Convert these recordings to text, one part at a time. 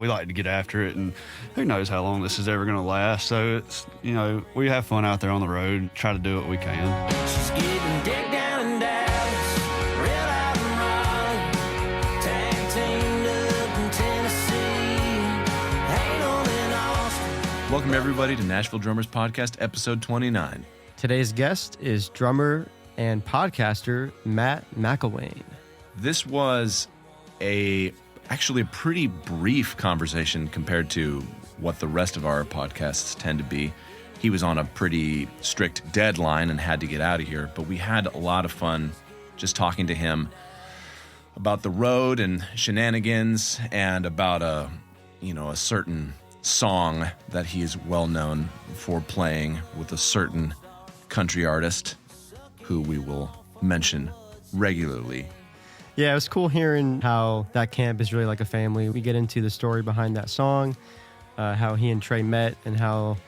We like to get after it, and who knows how long this is ever going to last. So it's, we have fun out there on the road, try to do what we can. She's getting digged down in Dallas, real out in Raleigh, tag teamed up in Tennessee, ain't on in Austin. Welcome everybody to Nashville Drummers Podcast, episode 29. Today's guest is drummer and podcaster Matt Mcilwain. This was actually a pretty brief conversation compared to what the rest of our podcasts tend to be. He was on a pretty strict deadline and had to get out of here, but we had a lot of fun just talking to him about the road and shenanigans and about a certain song that he is well known for playing with a certain country artist who we will mention regularly. Yeah, it was cool hearing how that camp is really like a family. We get into the story behind that song, how he and Trey met, and how,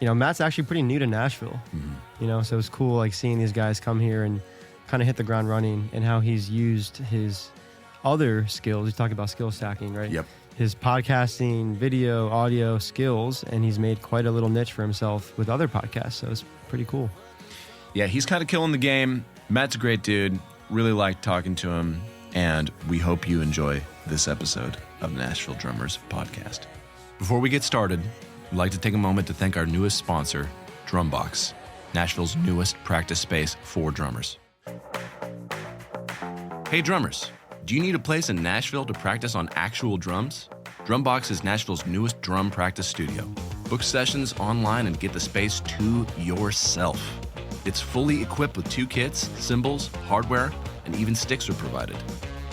Matt's actually pretty new to Nashville. Mm-hmm. So it was cool like seeing these guys come here and kind of hit the ground running, and how he's used his other skills. He's talking about skill stacking, right? Yep. His podcasting, video, audio skills, and he's made quite a little niche for himself with other podcasts. So it's pretty cool. Yeah, he's kind of killing the game. Matt's a great dude. Really liked talking to him, and we hope you enjoy this episode of Nashville Drummers Podcast. Before we get started, we'd like to take a moment to thank our newest sponsor, Drumbox, Nashville's newest practice space for drummers. Hey drummers, do you need a place in Nashville to practice on actual drums? Drumbox is Nashville's newest drum practice studio. Book sessions online and get the space to yourself. It's fully equipped with 2 kits, cymbals, hardware, and even sticks are provided.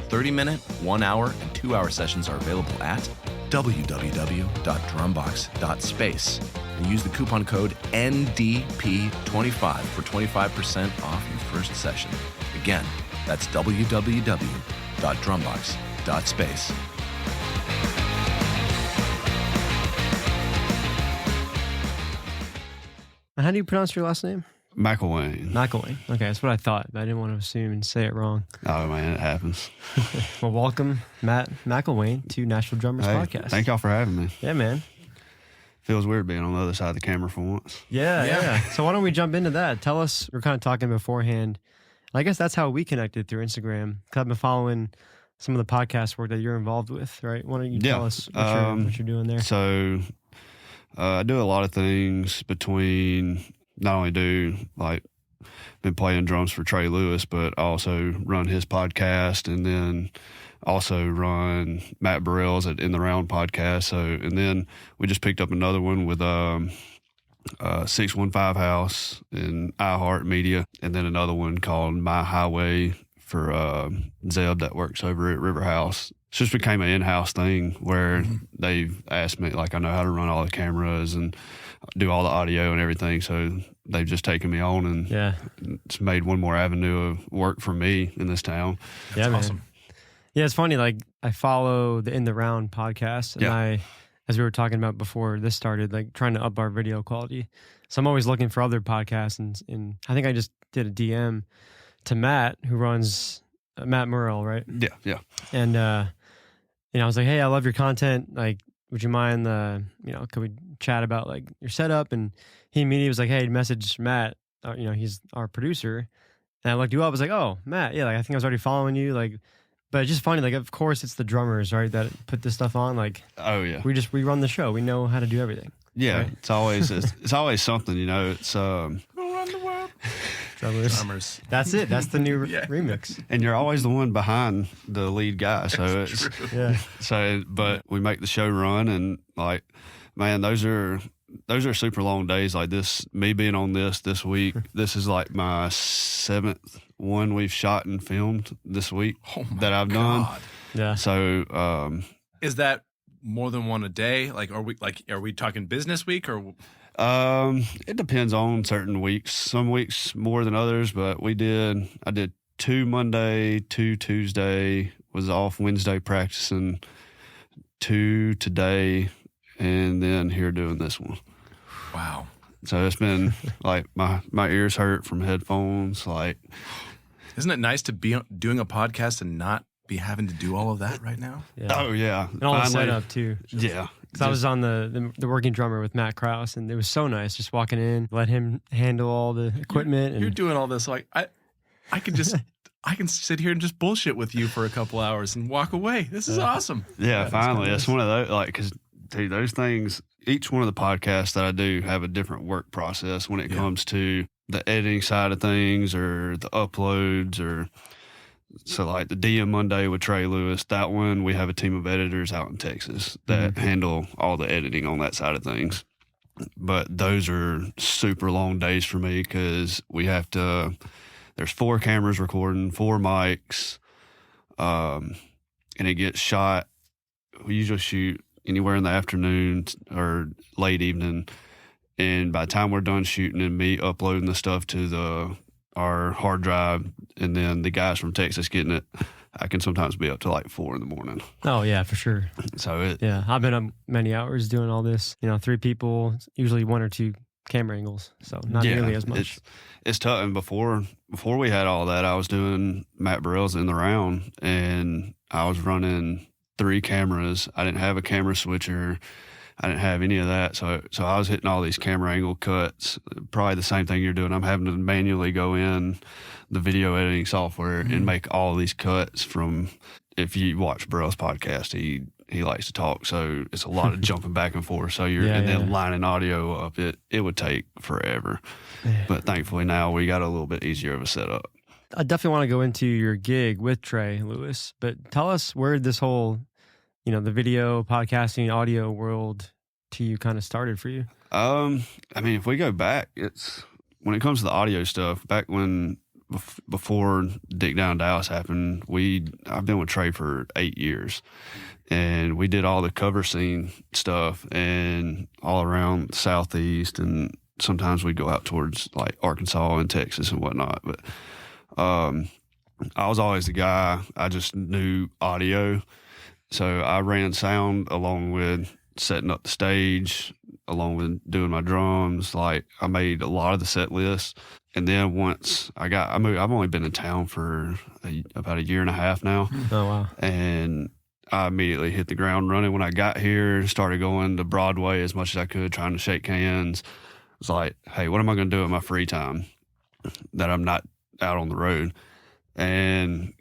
30-minute, 1-hour, and 2-hour sessions are available at www.drumbox.space and use the coupon code NDP25 for 25% off your first session. Again, that's www.drumbox.space. How do you pronounce your last name? Mcilwain. Mcilwain. Okay, that's what I thought, but I didn't want to assume and say it wrong. Oh, man, it happens. Well, welcome, Matt Mcilwain, to Nashville Drummers Podcast. Thank y'all for having me. Yeah, man. Feels weird being on the other side of the camera for once. Yeah. So why don't we jump into that? Tell us, we're kind of talking beforehand. I guess that's how we connected, through Instagram. I've been following some of the podcast work that you're involved with, right? Why don't you tell us what you're doing there? So I do a lot of things between... Not only been playing drums for Trey Lewis, but I also run his podcast, and then also run Matt Burrell's at In the Round podcast. So, and then we just picked up another one with 615 House and iHeart Media, and then another one called My Highway for Zeb that works over at River House. It just became an in-house thing where they've asked me, I know how to run all the cameras and do all the audio and everything. So they've just taken me on, and it's made one more avenue of work for me in this town. That's awesome. Man. Yeah, it's funny. I follow the In the Round podcast, and I, as we were talking about before this started, trying to up our video quality. So I'm always looking for other podcasts, and I think I just did a DM to Matt, who runs Matt Murrell, right? Yeah. And I was like, hey, I love your content. Would you mind could we chat about your setup? And he immediately was like, hey, message Matt. He's our producer. And I looked you up. I was like, oh, Matt. Yeah, I think I was already following you. But it's just funny. Of course, it's the drummers, right, that put this stuff on. Oh yeah, we run the show. We know how to do everything. Yeah, right? it's always something. It's We'll run the world. Drummers. That's it. That's the new remix. And you're always the one behind the lead guy. So it's true. Yeah. So, but we make the show run, and man, those are super long days. This, me being on this week, this is my 7th one we've shot and filmed this week that I've done. Yeah. So, is that more than one a day? Are we talking business week or? It depends on certain weeks. Some weeks more than others, but I did 2 Monday, 2 Tuesday, was off Wednesday practicing, 2 today, and then here doing this one. Wow. So it's been my ears hurt from headphones. Isn't it nice to be doing a podcast and not be having to do all of that right now? Yeah. Oh yeah, And all the Finally- setup too. Yeah, Because I was on the working drummer with Matt Krause, and it was so nice just walking in, let him handle all the equipment. You're and doing all this like I can just I can sit here and just bullshit with you for a couple hours and walk away. This is awesome. yeah. that's Finally, kinda it's one of those because dude, those things. Each one of the podcasts that I do have a different work process when it comes to the editing side of things or the uploads or. So like the DM Monday with Trey Lewis, that one we have a team of editors out in Texas that handle all the editing on that side of things. But those are super long days for me because we have to. There's 4 cameras recording, 4 mics, and it gets shot. We usually shoot anywhere in the afternoon or late evening, and by the time we're done shooting and me uploading the stuff to our hard drive, and then the guys from Texas getting it, I can sometimes be up to like 4 in the morning. oh yeah, for sure. So Yeah, I've been up many hours doing all this. 3 people, usually 1 or 2 camera angles, so not nearly as much. It's tough. And before we had all that, I was doing Matt Burrell's In the Round, and I was running 3 cameras. I didn't have a camera switcher. I didn't have any of that. So I was hitting all these camera angle cuts, probably the same thing you're doing. I'm having to manually go in the video editing software and make all these cuts from, if you watch Burrell's podcast, he likes to talk. So it's a lot of jumping back and forth. So then lining audio up, it would take forever. Yeah. But thankfully now we got a little bit easier of a setup. I definitely want to go into your gig with Trey Lewis, but tell us where this whole, the video, podcasting, audio world to you kind of started for you. I mean, if we go back, it's when it comes to the audio stuff, back when before Dick Down Dallas happened, I've been with Trey for 8 years, and we did all the cover scene stuff and all around the Southeast, and sometimes we'd go out towards like Arkansas and Texas and whatnot. But I was always the guy, I just knew audio. So I ran sound along with setting up the stage, along with doing my drums. Like I made a lot of the set lists. And then once I moved, I've only been in town for about a year and a half now. Oh, wow. And I immediately hit the ground running when I got here, started going to Broadway as much as I could, trying to shake hands. It's like, hey, what am I going to do in my free time that I'm not out on the road? And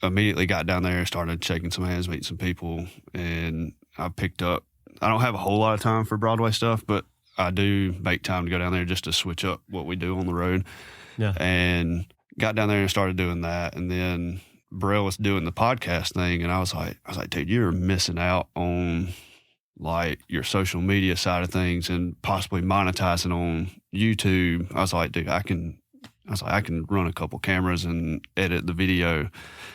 immediately got down there, started shaking some hands, meeting some people, and I picked up. I don't have a whole lot of time for Broadway stuff, but I do make time to go down there just to switch up what we do on the road. Yeah. And got down there and started doing that. And then Burrell was doing the podcast thing, and I was like, dude, you're missing out on like your social media side of things and possibly monetizing on YouTube. I was like, dude, I can run a couple cameras and edit the video.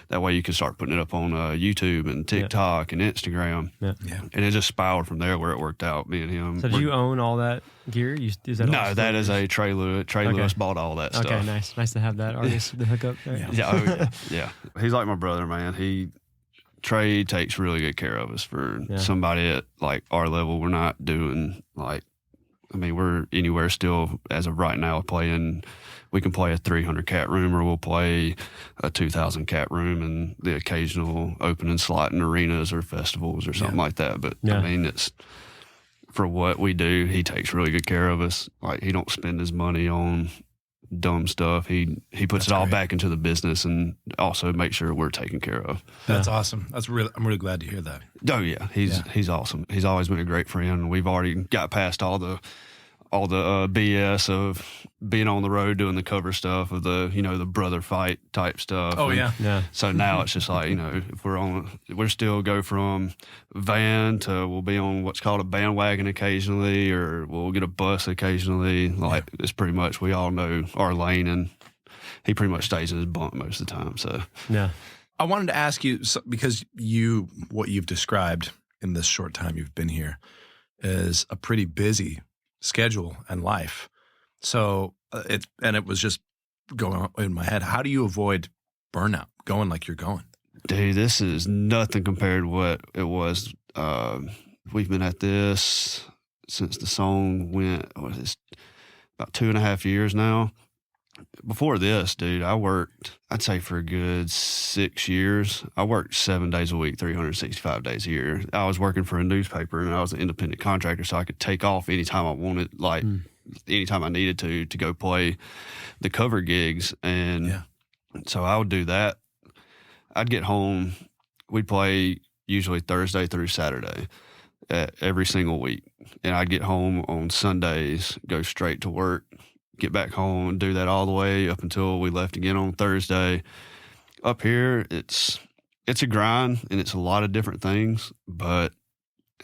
That way you can start putting it up on YouTube and TikTok and Instagram. Yeah. And it just spiraled from there where it worked out, me and him. So do you own all that gear? Is that No, that is a Trey Lewis. Trey Lewis bought all that stuff. Okay, nice to have that artist to hook up. Right? Yeah. He's like my brother, man. Trey takes really good care of us for somebody at like our level. We're not doing like, we're anywhere still as of right now playing. We can play a 300 cat room, or we'll play a 2,000 cat room, and the occasional opening slot in arenas or festivals or something like that. But it's for what we do. He takes really good care of us. Like he don't spend his money on dumb stuff. He puts it all back into the business and also makes sure we're taken care of. That's awesome. I'm really glad to hear that. Oh yeah, he's awesome. He's always been a great friend. We've already got past all the BS of being on the road doing the cover stuff of the brother fight type stuff. Oh yeah. So now it's just like, if we're still go from van to we'll be on what's called a bandwagon occasionally, or we'll get a bus occasionally. Like it's pretty much, we all know our lane, and he pretty much stays in his bunk most of the time. So yeah. I wanted to ask you, because what you've described in this short time you've been here is a pretty busy schedule and life. So it was just going on in my head. How do you avoid burnout going like you're going? Dude, this is nothing compared to what it was. We've been at this since the song went, about 2.5 years now. Before this, dude, I worked, I'd say for a good 6 years. I worked 7 days a week, 365 days a year. I was working for a newspaper and I was an independent contractor, so I could take off anytime I wanted, like anytime I needed to go play the cover gigs. And so I would do that. I'd get home. We'd play usually Thursday through Saturday every single week. And I'd get home on Sundays, go straight to work, get back home and do that all the way up until we left again on Thursday. Up here, it's a grind and it's a lot of different things, but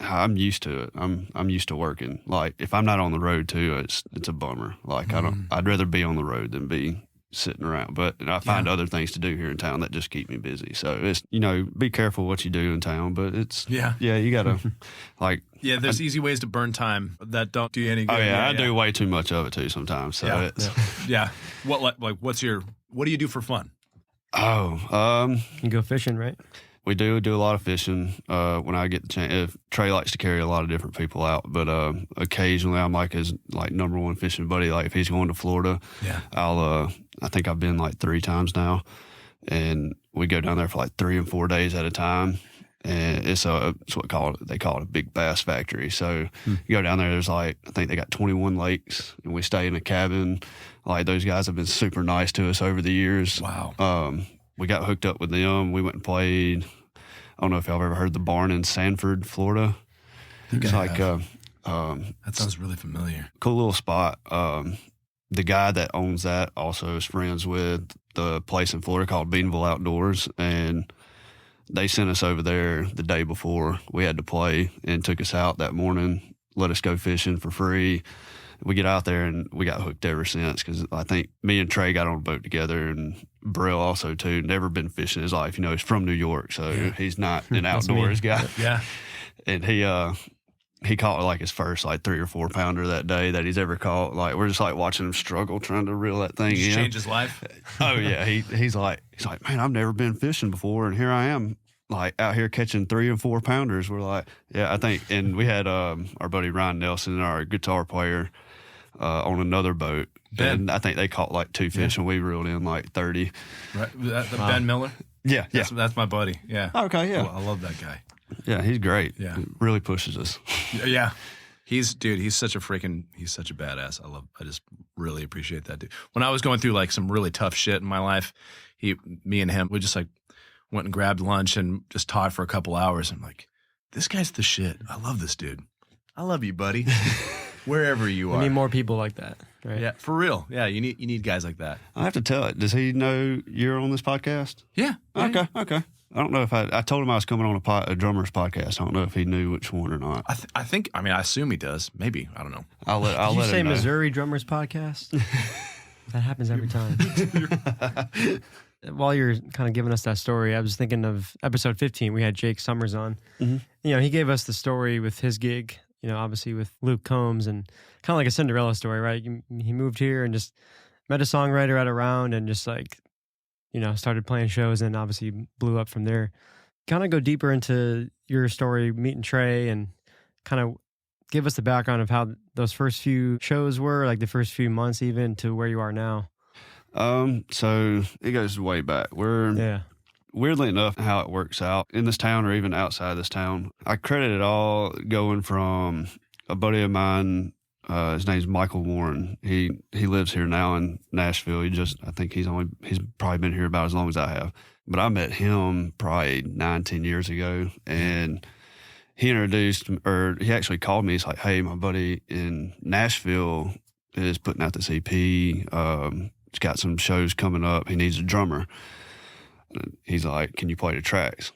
I'm used to it. I'm used to working. Like if I'm not on the road too, it's a bummer. Like I'd rather be on the road than be sitting around. But I find other things to do here in town that just keep me busy. So it's, be careful what you do in town, but it's you gotta like there's easy ways to burn time that don't do you any good. Oh yeah, I do way too much of it too sometimes. So what do you do for fun? You go fishing, right? We do a lot of fishing when I get the chance. If Trey likes to carry a lot of different people out, but occasionally I'm like his number one fishing buddy. Like if he's going to Florida, I think I've been like 3 times now, and we go down there for like 3 and 4 days at a time. And it's what they call it a big bass factory. So you go down there, there's like, I think they got 21 lakes, and we stay in a cabin. Like those guys have been super nice to us over the years. Wow. We got hooked up with them. We went and played. I don't know if y'all have ever heard the barn in Sanford, Florida. It's like that sounds really familiar. Cool little spot. The guy that owns that also is friends with the place in Florida called Beanville Outdoors, and they sent us over there the day before we had to play and took us out that morning, let us go fishing for free. We get out there and we got hooked ever since, because I think me and Trey got on a boat together, and Brill also too. Never been fishing in his life. He's from New York, so he's not an outdoors guy. Yeah. And he caught like his first like 3 or 4 pounder that day that he's ever caught. Like we're just like watching him struggle trying to reel that thing in. Change his life. Oh yeah, he's like, man, I've never been fishing before, and here I am, like out here catching 3 and 4 pounders. We're like, I think, and we had our buddy Ryan Nelson, our guitar player, on another boat, and I think they caught like 2 fish, and we reeled in like 30. Right, Ben Miller. Yeah, that's my buddy. Yeah. Okay, yeah, I love that guy. Yeah, he's great. Yeah, he really pushes us. Yeah. He's such a badass. I just really appreciate that dude. When I was going through like some really tough shit in my life, me and him, we just like went and grabbed lunch and just talked for a couple hours. I'm like, this guy's the shit. I love this dude. I love you, buddy. Wherever you are. We need more people like that, right? Yeah, for real. Yeah, you need guys like that. I have to tell it. Does he know you're on this podcast? Yeah. Okay. I don't know if I told him I was coming on a drummer's podcast. I don't know if he knew which one or not. I assume he does. Maybe. I don't know. I'll let Did you say him know. Missouri Drummers Podcast? That happens every time. While you're kind of giving us that story, I was thinking of episode 15. We had Jake Summers on. Mm-hmm. He gave us the story with his gig, obviously with Luke Combs, and kind of like a Cinderella story, right? He moved here and just met a songwriter at a round and just like, started playing shows, and obviously blew up from there. Kind of go deeper into your story, meeting Trey, and kind of give us the background of how those first few shows were, like the first few months even, to where you are now. So it goes way back. Weirdly enough, how it works out in this town or even outside this town, I credit it all going from a buddy of mine. His name's Mcilwain. He lives here now in Nashville. I think he's probably been here about as long as I have. But I met him probably 9-10 years ago, and he actually called me. He's like, "Hey, my buddy in Nashville is putting out this EP. He's got some shows coming up. He needs a drummer." He's like, "Can you play the tracks?"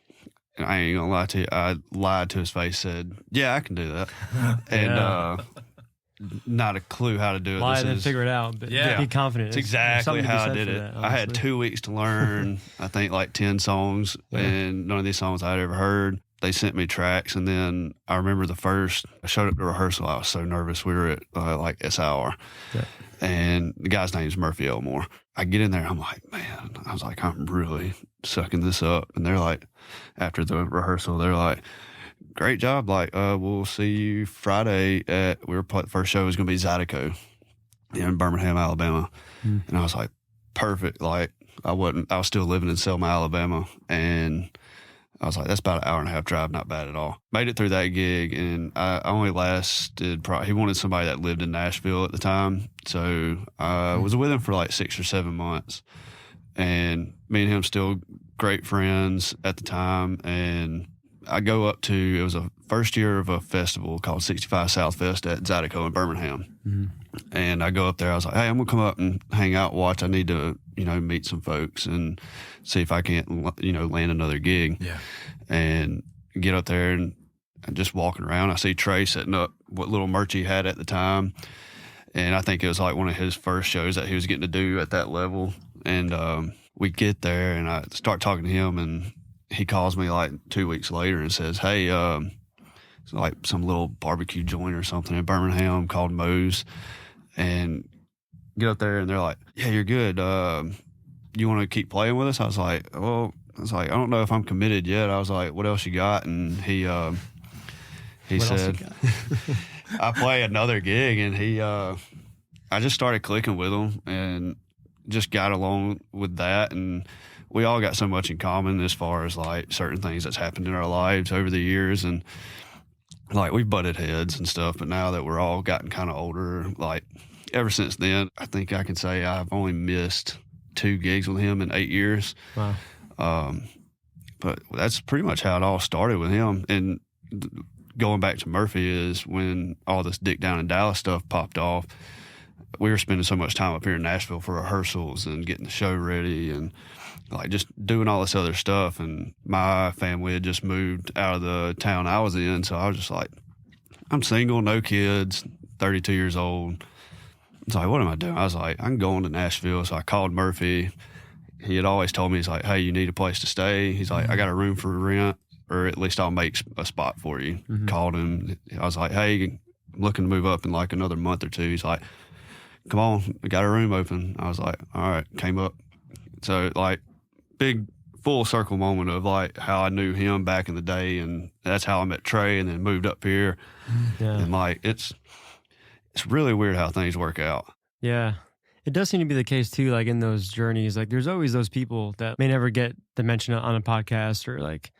And I ain't gonna lie to you, I lied to his face, said, "Yeah, I can do that." And not a clue how to do it. Lie and then figure it out, but be confident. It's exactly how I did it. I had 2 weeks to learn, I think like 10 songs, and none of these songs I'd ever heard. They sent me tracks, and then I remember I showed up to rehearsal. I was so nervous. We were at like SIR, and the guy's name is Murphy Elmore. I get in there, I'm like, man, I was like, I'm really sucking this up. And they're like, after the rehearsal, they're like, great job. Like, we'll see you Friday the first show is going to be Zydeco. in Birmingham, Alabama. And I was like, perfect. Like I was still living in Selma, Alabama. And I was like, that's about an hour and a half drive, not bad at all. Made it through that gig, and I only lasted he wanted somebody that lived in Nashville at the time. So I was with him for like 6 or 7 months. And me and him still great friends at the time. And I go up to, it was a first year of a festival called 65 South Fest at Zydeco in Birmingham. And I go up there, I was like, hey, I'm going to come up and hang out, watch. I need to, meet some folks and see if I can't, land another gig. Yeah. And get up there and just walking around, I see Trey setting up what little merch he had at the time. And I think it was like one of his first shows that he was getting to do at that level. And we get there and I start talking to him, and he calls me like 2 weeks later and says, hey, it's like some little barbecue joint or something in Birmingham called Moe's. And get up there and they're like, yeah, you're good. You want to keep playing with us? I was like, I don't know if I'm committed yet. I was like, what else you got? And he said, I play another gig. And I just started clicking with him and just got along with that. And we all got so much in common as far as like certain things that's happened in our lives over the years. And like we've butted heads and stuff, but now that we're all gotten kind of older, like ever since then, I think I can say I've only missed 2 gigs with him in 8 years. Wow. But that's pretty much how it all started with him. And going back to Murphy is when all this Dick Down in Dallas stuff popped off. We were spending so much time up here in Nashville for rehearsals and getting the show ready and like just doing all this other stuff. And my family had just moved out of the town I was in. So I was just like, I'm single, no kids, 32 years old. It's like, what am I doing? I was like, I'm going to Nashville. So I called Murphy. He had always told me, he's like, hey, you need a place to stay. He's like, I got a room for rent, or at least I'll make a spot for you. Called him. I was like, hey, I'm looking to move up in like another month or 2. He's like, come on, we got a room open. I was like, all right, came up. So like big full circle moment of like how I knew him back in the day, and that's how I met Trey and then moved up here. Yeah. And like it's really weird how things work out. Yeah. It does seem to be the case too, like in those journeys, like there's always those people that may never get the mention on a podcast or like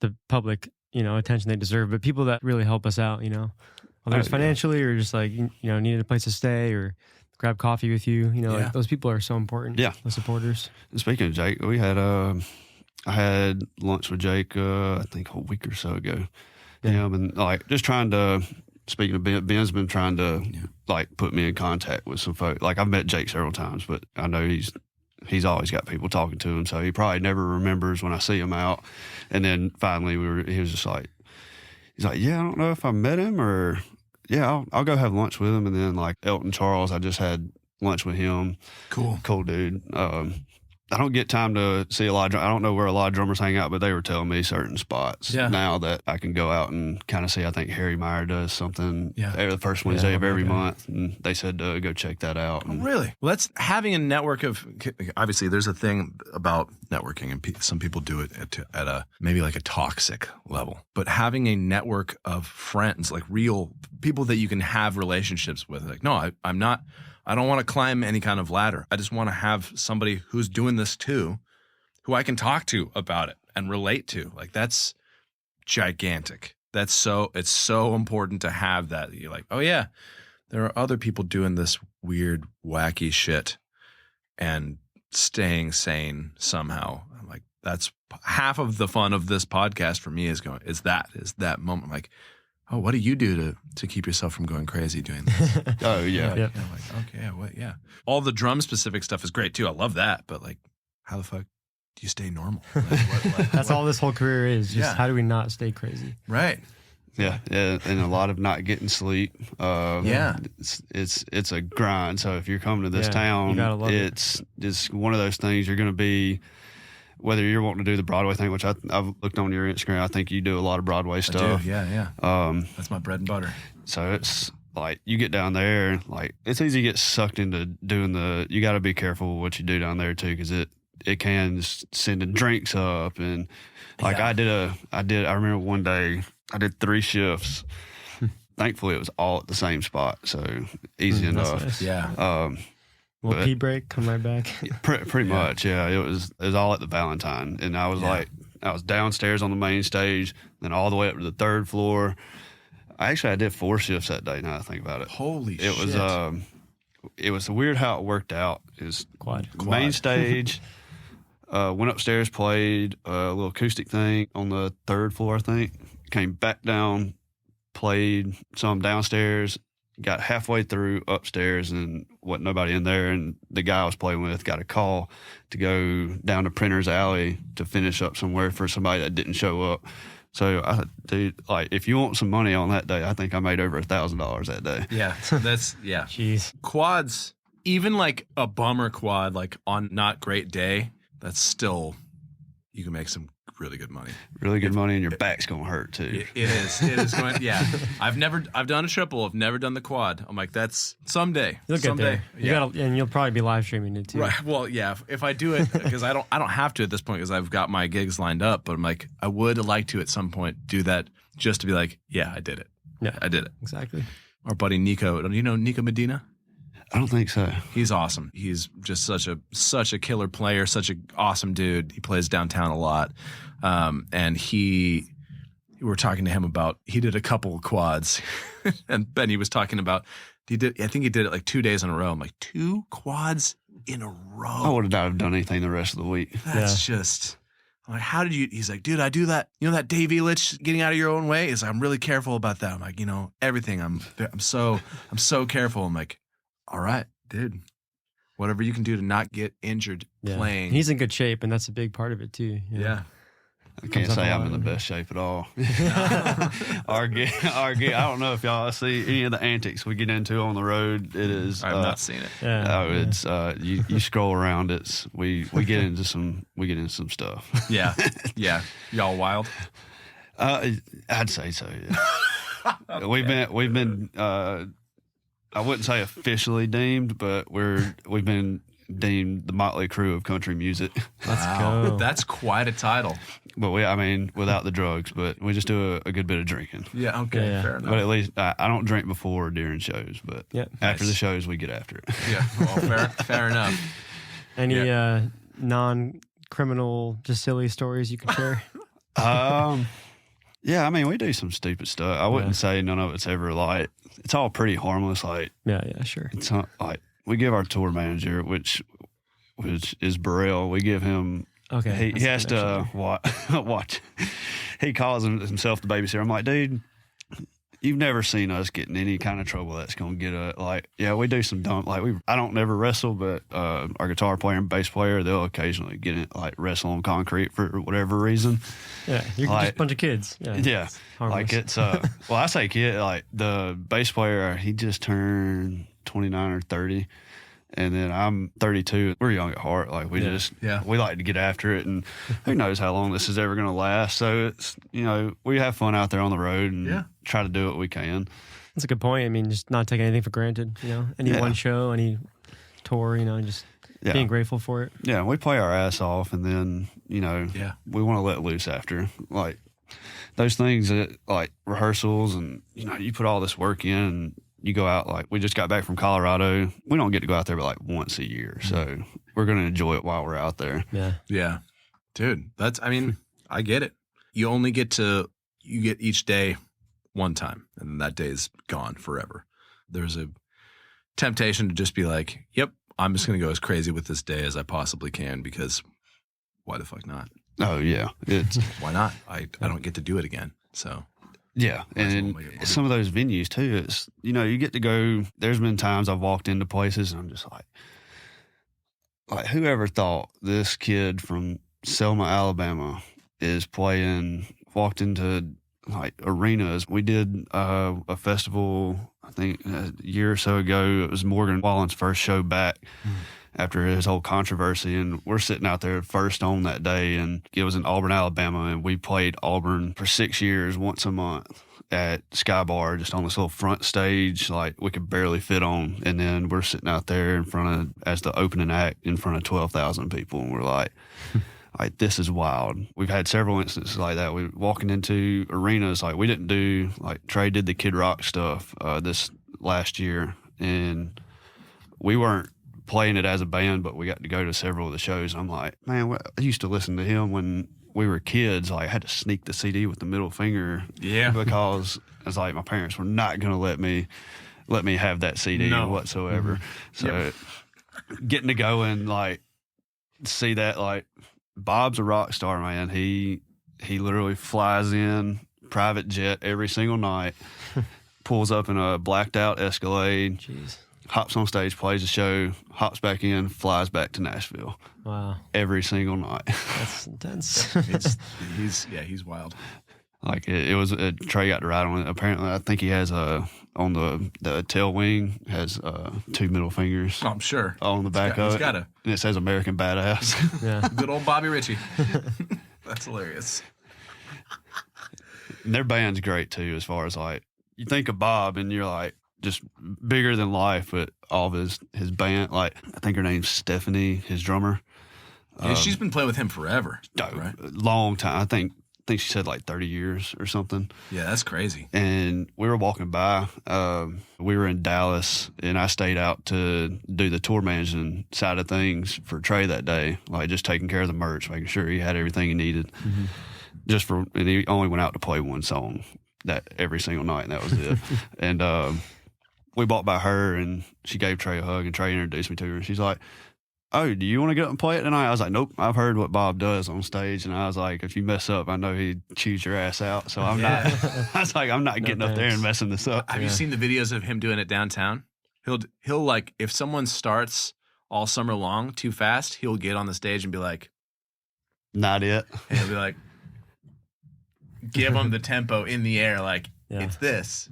the public, attention they deserve, but people that really help us out, whether it's financially or just like, needed a place to stay or grab coffee with you, like those people are so important. Yeah. The supporters. And speaking of Jake, we had, I had lunch with Jake, I think a week or so ago. Him and like just trying to, speaking of Ben, Ben's been trying to like put me in contact with some folks. Like I've met Jake several times, but I know he's always got people talking to him, so he probably never remembers when I see him out. And then finally he was just like, he's like, yeah, I don't know if I met him or I'll go have lunch with him. And then like Elton Charles, I just had lunch with him. Cool dude. I don't get time to see a lot of, I don't know where a lot of drummers hang out, but they were telling me certain spots now that I can go out and kind of see. I think Harry Meyer does something every the first Wednesday of every month, and they said to go check that out. Oh, really? Well, that's having a network of, obviously there's a thing about networking, and some people do it at a maybe like a toxic level, but having a network of friends, like real people that you can have relationships with, like, no, I don't want to climb any kind of ladder. I just want to have somebody who's doing this too, who I can talk to about it and relate to. Like that's gigantic. It's so important to have that. You're like, oh yeah, there are other people doing this weird, wacky shit and staying sane somehow. I'm like, that's half of the fun of this podcast for me is that moment. Like, oh, what do you do to keep yourself from going crazy doing this? Oh, yeah. Yep. I'm like, okay, all the drum specific stuff is great too. I love that. But like, how the fuck do you stay normal? Like, That's all this whole career is. Just how do we not stay crazy? Right. Yeah. And a lot of not getting sleep. It's a grind. So if you're coming to this town, it's one of those things you're going to be, whether you're wanting to do the Broadway thing, which I've looked on your Instagram, I think you do a lot of Broadway stuff. I do, yeah. That's my bread and butter. So it's like you get down there, like it's easy to get sucked into doing you got to be careful with what you do down there too, because it can send drinks up and like I remember one day I did 3 shifts thankfully it was all at the same spot, so easy That's enough. nice. Yeah. Well, but- pee break, come right back. Pretty much, yeah. It was all at the Valentine, and I was I was downstairs on the main stage, then all the way up to the third floor. I did 4 shifts that day. Now I think about it, Holy it shit. was it was weird how it worked out. It was Quad. main stage. Went upstairs, played a little acoustic thing on the third floor, I think. Came back down, played some downstairs, got halfway through upstairs, and wasn't nobody in there. And the guy I was playing with got a call to go down to Printer's Alley to finish up somewhere for somebody that didn't show up. So, dude, like, if you want some money on that day, I think I made over $1,000 that day. Yeah. That's, yeah. Jeez. Quads, even like a bummer quad, like on not great day, that's still, you can make some really good money. Really good money, and your back's gonna hurt too. It is. It is going. Yeah. I've done a triple. I've never done the quad. I'm like, that's someday. You'll get someday. there. You gotta, and you'll probably be live streaming it too. Right. Well, yeah. If I do it, because I don't have to at this point because I've got my gigs lined up. But I'm like, I would like to at some point do that just to be like, yeah, I did it. Yeah. I did it. Exactly. Our buddy Nico. Do you know Nico Medina? I don't think so. He's awesome. He's just such a killer player, such an awesome dude. He plays downtown a lot. And we were talking to him about, he did a couple of quads and then he was talking about, I think he did it like 2 days in a row. I'm like, 2 quads in a row. I would not have done anything the rest of the week. That's just, I'm like, how did you, he's like, dude, I do that. You know, that Dave Elitch getting out of your own way? He's like, I'm really careful about that. I'm like, you know, everything. I'm so careful. I'm like, all right, dude, whatever you can do to not get injured playing. He's in good shape, and that's a big part of it too. you know? Yeah. I can't Comes up say a I'm lot. in the best shape at all. Our gig, I don't know if y'all see any of the antics we get into on the road. It is. I've not seen it. Yeah. It's you scroll around. We get into some stuff. Yeah. Yeah. Y'all wild? I'd say so. Yeah. We've been. I wouldn't say officially deemed, but we've been deemed the Mötley Crüe of country music. Let's Wow. go. That's quite a title. But without the drugs, but we just do a good bit of drinking. Yeah. Okay. Yeah. Fair enough. But at least I don't drink before or during shows, but Yep. after Nice. the shows, we get after it. Yeah. Well, fair enough. Any non-criminal, just silly stories you can share? Yeah, I mean, we do some stupid stuff. I wouldn't say none of it's ever like, it's all pretty harmless. Like, Yeah, sure. it's not like, we give our tour manager, which is Burrell, we give him, Okay. he has to watch. He calls himself the babysitter. I'm like, dude, you've never seen us get in any kind of trouble that's going to get we do some dumb, I don't never wrestle, but our guitar player and bass player, they'll occasionally get in, wrestle on concrete for whatever reason. Yeah, you're just a bunch of kids. Yeah. Yeah. it's harmless. It's, I say kid, the bass player, he just turned 29 or 30. And then I'm 32. We're young at heart. We like to get after it. And who knows how long this is ever going to last. So it's, we have fun out there on the road and try to do what we can. That's a good point. I mean, just not taking anything for granted. Any one show, any tour, just being grateful for it. Yeah. We play our ass off and then, we want to let loose after. Those things that, rehearsals and, you put all this work in and you go out, we just got back from Colorado. We don't get to go out there but once a year. So we're going to enjoy it while we're out there. Yeah. Yeah. Dude, I get it. You get each day one time and then that day is gone forever. There's a temptation to just be like, yep, I'm just going to go as crazy with this day as I possibly can because why the fuck not? Oh, yeah. It's Why not? I don't get to do it again. So. yeah. And some of those venues too, it's, you get to go, there's been times I've walked into places and I'm just like whoever thought this kid from Selma, Alabama is walked into arenas. We did a festival, I think a year or so ago. It was Morgan Wallen's first show back after his whole controversy. And we're sitting out there first on that day. And it was in Auburn, Alabama. And we played Auburn for 6 years, once a month at Sky Bar, just on this little front stage, we could barely fit on. And then we're sitting out there as the opening act in front of 12,000 people. And we're like, like, this is wild. We've had several instances like that. We walking into arenas, like we didn't do, like Trey did the Kid Rock stuff this last year, and we weren't playing it as a band, but we got to go to several of the shows. I'm like, man, I used to listen to him when we were kids. Like, I had to sneak the CD with the middle finger, because it's like my parents were not going to let me have that CD whatsoever. So getting to go and like see that, like, Bob's a rock star, man. He literally flies in private jet every single night, pulls up in a blacked out Escalade, hops on stage, plays a show, hops back in, flies back to Nashville. Wow. Every single night. That's intense. He's wild. Like it was Trey got to ride on it. Apparently, I think he has on the tail wing has 2 middle fingers. Oh, I'm sure. On the back of it. Got to. And it says American Badass. Yeah. Good old Bobby Ritchie. That's hilarious. And their band's great too, as far as like, you think of Bob and you're like, just bigger than life, but all of his band, like, I think her name's Stephanie, his drummer. Yeah, she's been playing with him forever, right? Long time. I think she said like 30 years or something. Yeah, that's crazy. And we were walking by. We were in Dallas, and I stayed out to do the tour managing side of things for Trey that day, like just taking care of the merch, making sure he had everything he needed. And he only went out to play one song that every single night, and that was it. And we walked by her, and she gave Trey a hug, and Trey introduced me to her. And she's like, "Oh, do you want to get up and play it tonight?" I was like, "Nope, I've heard what Bob does on stage." And I was like, "If you mess up, I know he'd chews your ass out. So I'm not." I was like, "I'm not getting up there and messing this up." Have you seen the videos of him doing it downtown? He'll like, if someone starts all summer long too fast, he'll get on the stage and be like, "Not it." And he'll be like, give them the tempo in the air, like, it's this.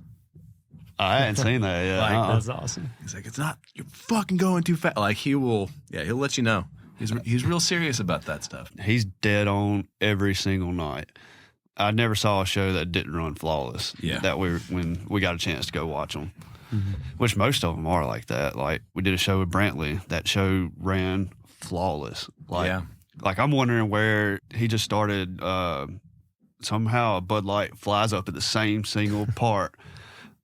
I hadn't seen that yet. Like, That's awesome. He's like, it's not, you're fucking going too fast. Like, he'll let you know. He's real serious about that stuff. He's dead on every single night. I never saw a show that didn't run flawless. Yeah. When we got a chance to go watch them, which most of them are like that. Like, we did a show with Brantley. That show ran flawless. Like I'm wondering where he just started. Somehow a Bud Light flies up at the same single part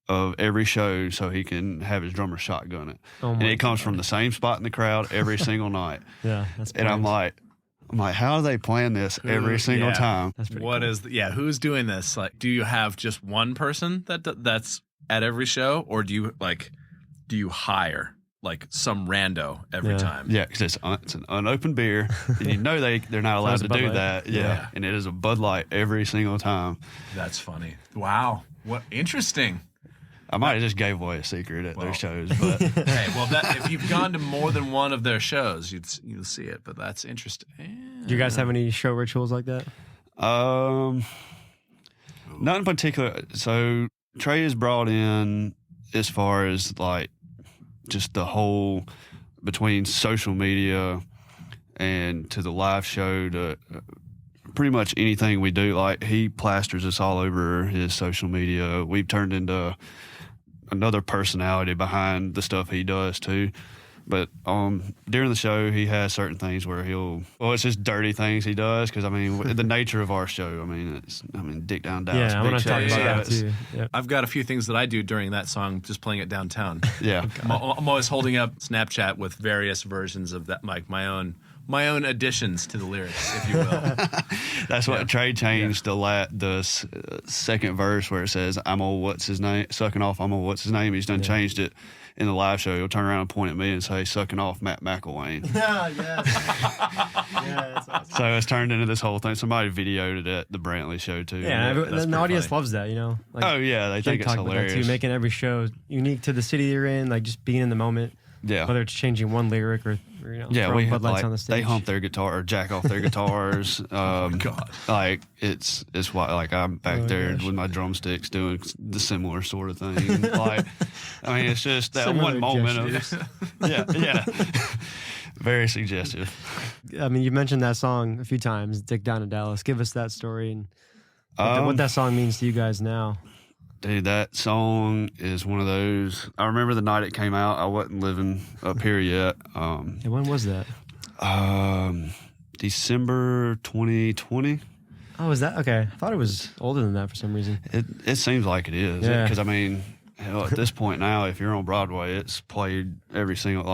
of every show so he can have his drummer shotgun it. And it comes from the same spot in the crowd every single night. Yeah, that's and I'm like, how do they plan this every single time? That's pretty What cool. is who's doing this? Like, do you have just one person that's at every show, or do you hire like some rando every time? Yeah, because it's an unopened beer, and you know they're not allowed to do that. Yeah, and it is a Bud Light every single time. That's funny. Wow, what interesting. I might have just gave away a secret at their shows, but Hey, well, if you've gone to more than one of their shows, you'll see it. But that's interesting. Do you guys have any show rituals like that? not in particular. So Trey is brought in as far as like just the whole between social media and to the live show to pretty much anything we do. Like he plasters us all over his social media. We've turned into another personality behind the stuff he does too. But during the show, he has certain things where it's just dirty things he does. Because I mean, the nature of our show, Dick Down Dallas. Yeah, I want to talk about that too. Yep. I've got a few things that I do during that song, just playing it downtown. Yeah, I'm always holding up Snapchat with various versions of that, like my own additions to the lyrics, if you will. That's what Trey changed the second verse where it says, "I'm old what's his name," sucking off. I'm old what's his name. He's done changed it. In the live show, he'll turn around and point at me and say, "Sucking off Matt Mcilwain." Yeah, that's awesome. So it's turned into this whole thing. Somebody videoed it at the Brantley show too. Yeah, that's the pretty audience funny. loves that, you know. Like, oh yeah, they think it's talk about that hilarious. too, making every show unique to the city you're in, like just being in the moment. Yeah, Whether it's changing one lyric or throwing Bud Lights on the stage. they hump their guitar or jack off their guitars. God. Like it's why like I'm back there gosh. with my drumsticks doing the similar sort of thing. Like I mean, it's just that Similar one moment gestures. of yeah. Very suggestive. I mean, you mentioned that song a few times, Dick Down to Dallas. Give us that story and what that song means to you guys now. Dude, that song is one of those. I remember the night it came out. I wasn't living up here yet. And when was that? December 2020. Oh, is that okay? I thought it was older than that for some reason. It seems like it is. Yeah. Because, I mean, hell, at this point now, if you're on Broadway, it's played every single,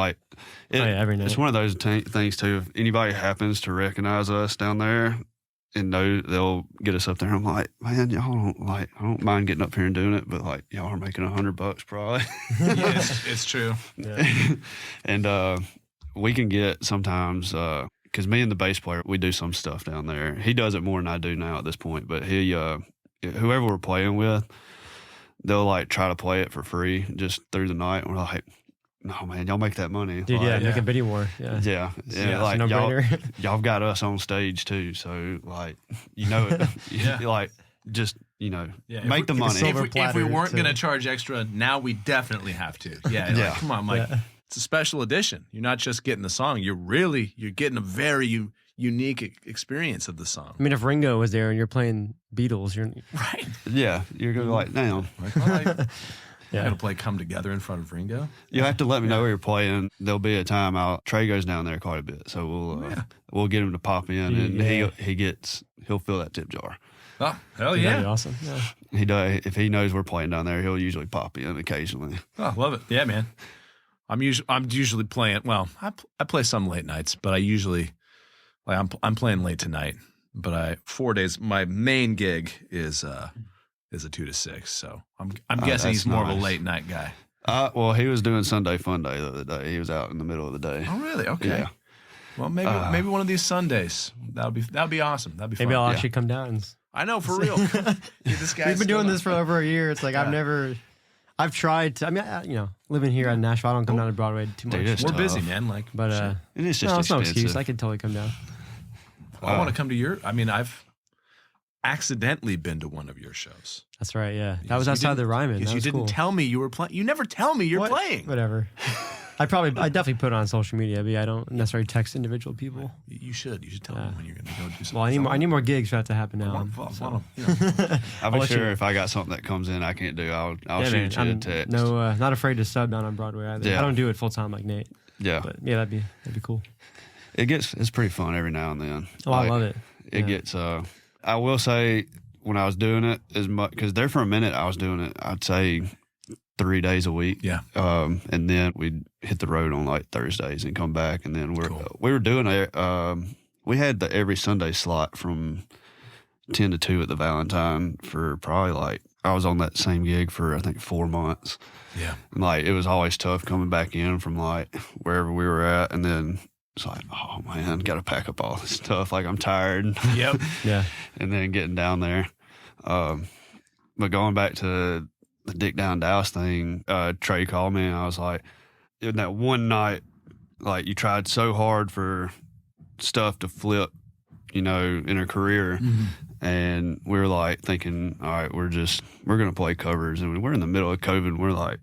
every night. It's one of those things, too. If anybody happens to recognize us down there and know, they'll get us up there. I'm like, man, y'all don't, I don't mind getting up here and doing it, but, y'all are making $100 probably. Yeah, it's true. Yeah. And we can get sometimes, because me and the bass player, we do some stuff down there. He does it more than I do now at this point, but whoever we're playing with, they'll try to play it for free just through the night. And we're like, no, man, y'all make that money. Dude, make a biddie war. Yeah. Yeah. Yeah, Y'all got us on stage too. So, it. Yeah. Just, Yeah, make the money. silver If we platter weren't to- going to charge extra, now we definitely have to. Yeah. Yeah. Come on, Mike. Yeah. It's a special edition. You're not just getting the song. You're getting a very unique experience of the song. I mean, if Ringo was there and you're playing Beatles, you're Right. Yeah. You're going to be like, damn. Like, all right. yeah. I'm going to play Come Together in front of Ringo. You have to let me know where you're playing. There'll be a time Trey goes down there quite a bit, so we'll get him to pop in, and Yeah. he'll fill that tip jar. Oh, hell That'd be yeah. awesome. Yeah. He does. If he knows we're playing down there, he'll usually pop in occasionally. Oh, love it. Yeah, man. I'm usually playing. Well, I play some late nights, but I usually I'm playing late tonight. But 4 days. My main gig is a 2 to 6. So I'm guessing that's he's more of a nice. late night guy. Well, he was doing Sunday Fun Day the other day. He was out in the middle of the day. Oh, really? Okay. Yeah. Well, maybe one of these Sundays. That'd be awesome. That'd be fun. Maybe I'll Yeah. actually come down. I know, for real. This guy's We've been doing still- this for over a year. It's like I've tried to. I mean, living here in Nashville, I don't come down to Broadway too much. Dude, it's We're tough. busy, man. But And it's just no, it's no excuse. expensive. I could totally come down. I want to come to your. I mean, I've accidentally been to one of your shows. That's right. Yeah, that was You outside didn't- the Ryman. because That you was didn't cool. tell me you were playing. You never tell me you're playing. Whatever. I definitely put it on social media, but I don't necessarily text individual people. You should. You should tell me when you're going to go do something. Well, I need more gigs for that to happen now. I'll be let sure you- if I got something that comes in I can't do, I'll Yeah, shoot man, you a I'm text. not afraid to sub down on Broadway either. Yeah. I don't do it full time like Nate, Yeah. but yeah, that'd be cool. It's pretty fun every now and then. Oh, I love it. It Yeah. gets, I will say when I was doing it as much, because there for a minute I was doing it, I'd say 3 days a week. Yeah. And then we'd hit the road on Thursdays and come back. And then we were doing we had the every Sunday slot from 10 to 2 at the Valentine for probably I was on that same gig for I think 4 months. Yeah. And it was always tough coming back in from wherever we were at. And then it's oh man, got to pack up all this stuff. I'm tired. Yep. Yeah. And then getting down there. But going back to the Dick Down Dallas thing, Trey called me and I was like, in that one night, you tried so hard for stuff to flip, in a career. Mm-hmm. And we were thinking, all right, we're going to play covers. And we're in the middle of COVID. We're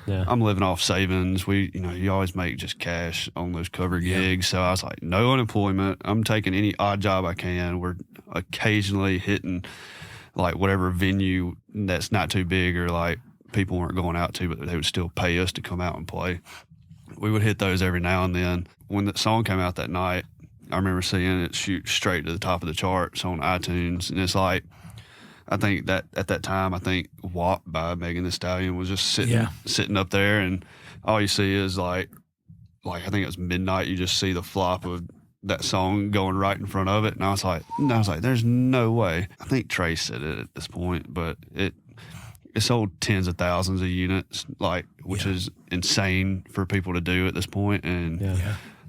Yeah. I'm living off savings. You always make just cash on those cover gigs. So I was like, no unemployment. I'm taking any odd job I can. We're occasionally hitting whatever venue that's not too big or people weren't going out to, but they would still pay us to come out and play. We would hit those every now and then. When the song came out that night, I remember seeing it shoot straight to the top of the charts on iTunes. And it's I think that at that time, WAP by Megan Thee Stallion was just sitting up there, and all you see is I think it was midnight. You just see the flop of that song going right in front of it, and I was like, there's no way. I think Trey said it at this point, but it sold tens of thousands of units, which is insane for people to do at this point. And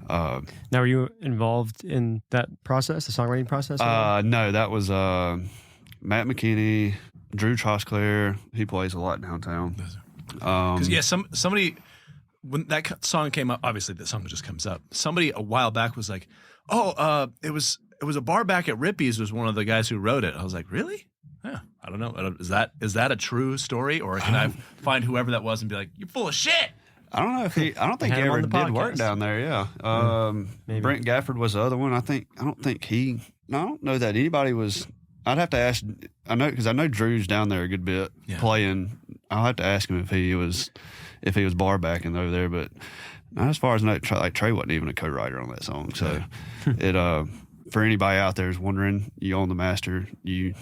Now, were you involved in that process, the songwriting process? no, that was Matt McKinney, Drew Trosclair. He plays a lot downtown. Because somebody when that song came up, obviously the song just comes up. Somebody a while back was like, "Oh, it was a bar back at Rippy's." Was one of the guys who wrote it. I was like, "Really? Yeah, I don't know. Is that a true story, or can I find whoever that was and be like, you're full of shit?" I don't know if I don't think he Had him ever on did the work podcast. down there. Yeah. Maybe. Brent Gafford was the other one. I don't know that anybody was. I'd have to ask. I know because I know Drew's down there a good bit playing. I'll have to ask him if he was bar backing over there. But not as far as I know, Trey wasn't even a co-writer on that song. So for anybody out there is wondering, you own the master, you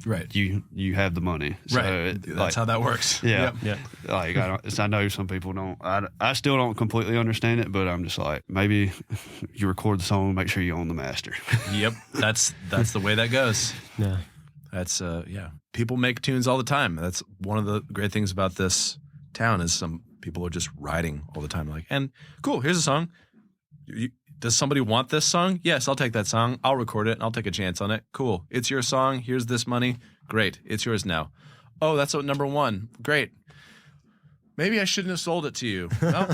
have the money. So Right. That's how that works. Yeah. Yep. Yeah. Like I know some people don't. I still don't completely understand it, but I'm just like, maybe you record the song, make sure you own the master. Yep. That's the way that goes. Yeah. That's people make tunes all the time. That's one of the great things about this town is some people are just writing all the time. Like, and cool, here's a song. Does somebody want this song? Yes, I'll take that song. I'll record it and I'll take a chance on it. Cool. It's your song. Here's this money. Great. It's yours now. Oh, that's what number one. Great. Maybe I shouldn't have sold it to you. No,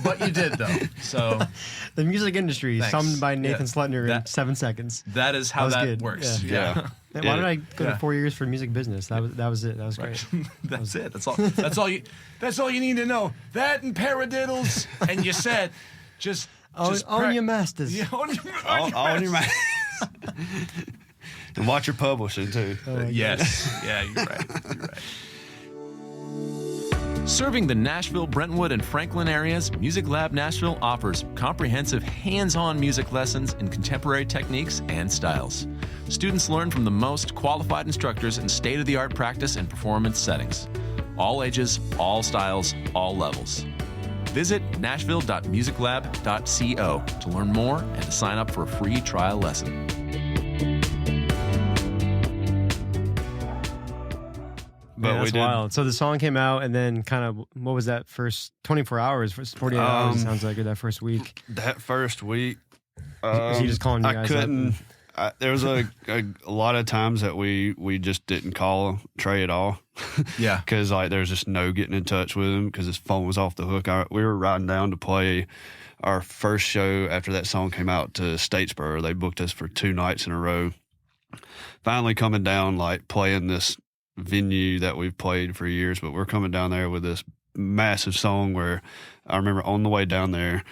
but you did though. So The music industry, Thanks. summed by Nathan Yeah. Sletner in That- 7 seconds. that is how was that good. works. Yeah. Why did I go Yeah. to 4 years for music business? That was it. That was great. That's it. That's all you need to know. That and paradiddles and you said just Own your masters. Yeah, own your Mouth. And watch your publishing too. Yes. Yeah, you're right. Serving the Nashville, Brentwood, and Franklin areas, Music Lab Nashville offers comprehensive hands-on music lessons in contemporary techniques and styles. Students learn from the most qualified instructors in state-of-the-art practice and performance settings. All ages, all styles, all levels. Visit nashville.musiclab.co to learn more and to sign up for a free trial lesson. But That's wild. So the song came out, and then kind of, what was that first 24 hours, 48 hours, sounds like, or that first week? that first week. Was he just calling you I guys couldn't. up? There was a lot of times that we just didn't call Trey at all. Yeah. Because like there's just no getting in touch with him because his phone was off the hook. We were riding down to play our first show after that song came out to Statesboro. They booked us for 2 nights in a row. Finally coming down, like playing this venue that we've played for years, but we're coming down there with this massive song where I remember on the way down there,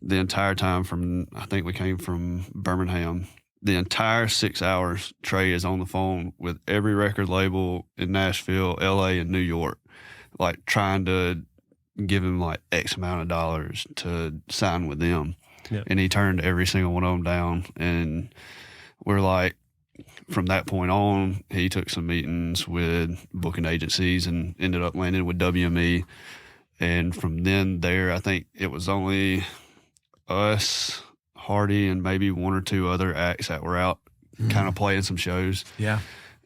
the entire time I think we came from Birmingham, the entire 6 hours, Trey is on the phone with every record label in Nashville, LA, and New York, like trying to give him like X amount of dollars to sign with them. Yep. And he turned every single one of them down. And we're like, from that point on, he took some meetings with booking agencies and ended up landing with WME. And from then there, I think it was only us, Hardy, and maybe 1 or 2 other acts that were out kind of playing some shows. Yeah.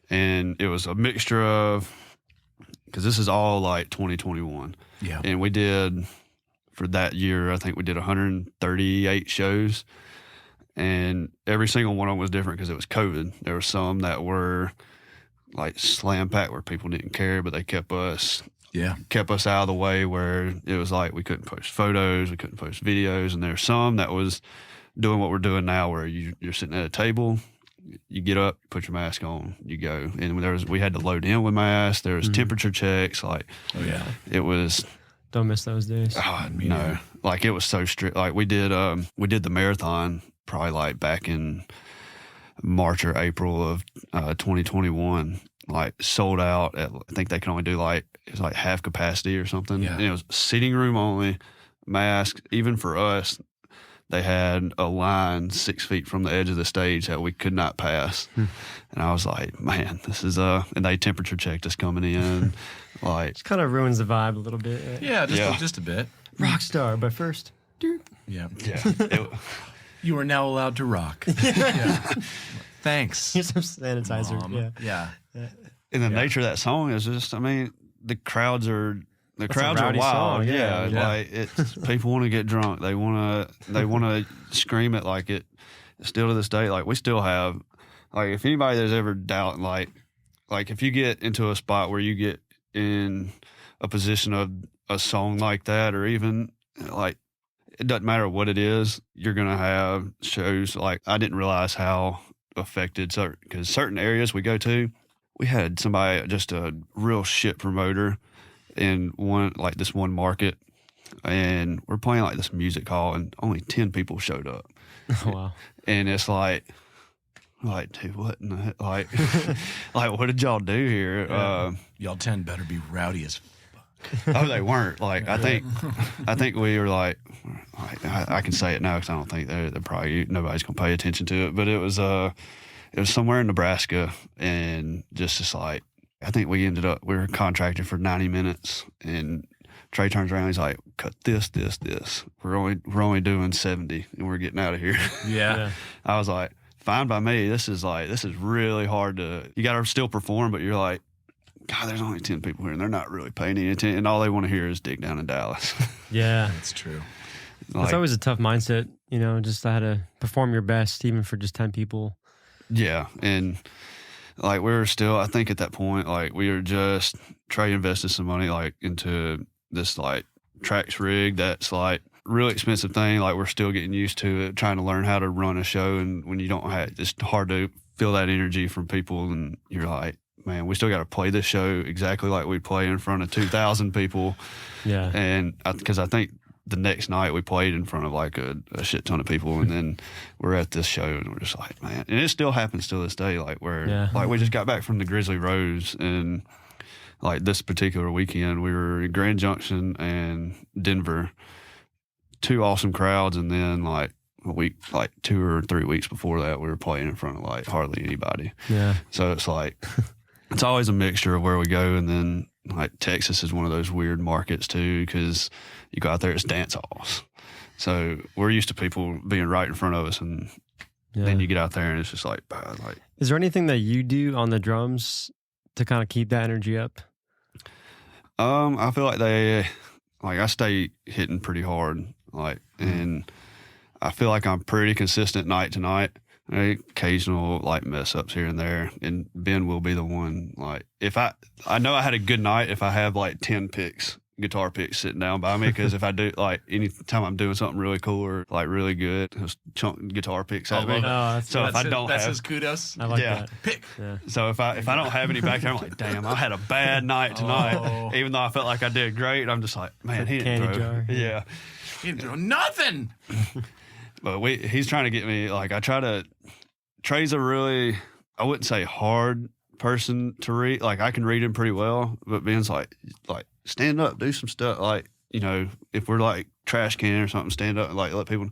And it was a mixture of, because this is all like 2021. Yeah. And we did, for that year, I think we did 138 shows. And every single one of them was different because it was COVID. There were some that were like slam packed where people didn't care, but they kept us out of the way where it was like we couldn't post photos, we couldn't post videos. And there's some that was doing what we're doing now where you're sitting at a table, you get up, put your mask on, you go. And we had to load in with masks. There was temperature checks. Like, it was. Don't miss those days. Oh, no. Like, it was so strict. Like, we did the marathon probably like back in March or April of 2021, like sold out at, I think they can only do like, it was like half capacity or something. Yeah. And it was sitting room only, masks. Even for us, they had a line 6 feet from the edge of the stage that we could not pass. And I was like, man, this is and they temperature checked us coming in. Like, It kind of ruins the vibe a little bit. Yeah, Yeah. just a bit. Rock star, but first, Yeah. yeah. You are now allowed to rock. Yeah. Thanks. here's some sanitizer. Mom. Yeah. Yeah. And the nature of that song is just, I mean, the crowds are That's a rowdy wild. song, yeah. Like it's people want to get drunk. They want to scream it like it. Still to this day, like we still have, like if anybody that's ever doubting, like if you get into a spot where you get in a position of a song like that, or even like it doesn't matter what it is, you're gonna have shows. Like I didn't realize how affected because certain areas we go to, we had somebody, just a real shit promoter in this one market, and we're playing like this music hall and only 10 people showed up. Oh, wow. And it's like dude, what in the, like what did y'all do here? Y'all 10 better be rowdy as Oh, they weren't. Like, I think we were like I can say it now because I don't think they're probably nobody's gonna pay attention to it. But it was somewhere in Nebraska, and just like I think we were contracted for 90 minutes, and Trey turns around, he's like, cut this. We're only doing 70, and we're getting out of here. Yeah. I was like, fine by me. This is really hard you got to still perform, but you're like, God, there's only 10 people here, and they're not really paying any attention, and all they want to hear is Dick down in Dallas. Yeah. That's true. It's always a tough mindset, just how to perform your best, even for just 10 people. Yeah, and like we were still, I think at that point, like we were just, Trey invested some money like into this like tracks rig that's like really expensive thing. Like we're still getting used to it, trying to learn how to run a show, and when you don't have, it's hard to feel that energy from people, and you're like, man, we still got to play this show exactly like we play in front of 2,000 people. Yeah, and because I think the next night we played in front of like a shit ton of people, and then we're at this show and we're just like, man, and it still happens to this day. Like like we just got back from the Grizzly Rose, and like this particular weekend we were in Grand Junction and Denver, 2 awesome crowds, and then like a week, like 2 or 3 weeks before that, we were playing in front of like hardly anybody. Yeah. So it's like it's always a mixture of where we go, and then like Texas is one of those weird markets too, because you go out there, it's dance halls. So we're used to people being right in front of us, and then you get out there and it's just like, Is there anything that you do on the drums to kind of keep that energy up? I feel like I stay hitting pretty hard, like, and I feel like I'm pretty consistent night to night. Occasional like mess ups here and there, and Ben will be the one. Like if I know I had a good night if I have like 10 guitar picks sitting down by me, because if I do, like anytime I'm doing something really cool or like really good, he'll chunk guitar picks at me. So if I don't that's have, his kudos. I like that. Pick. Yeah. So if I don't have any back there, I'm like, damn, I had a bad night tonight. Even though I felt like I did great, I'm just like, man, he didn't candy throw. jar. Yeah. He didn't throw nothing. But he's trying to get me, like, Trey's a really, I wouldn't say hard person to read. Like, I can read him pretty well, but Ben's like, stand up, do some stuff. Like, if we're like trash can or something, stand up and like let people,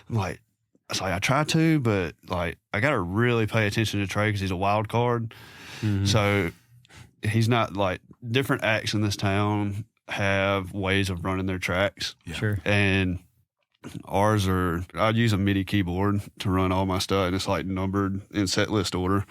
I'm like, it's like, I try to, but like, I got to really pay attention to Trey because he's a wild card. Mm-hmm. So he's not like, different acts in this town have ways of running their tracks. Yeah. Sure. And ours are, I'd use a MIDI keyboard to run all my stuff, and it's like numbered in set list order.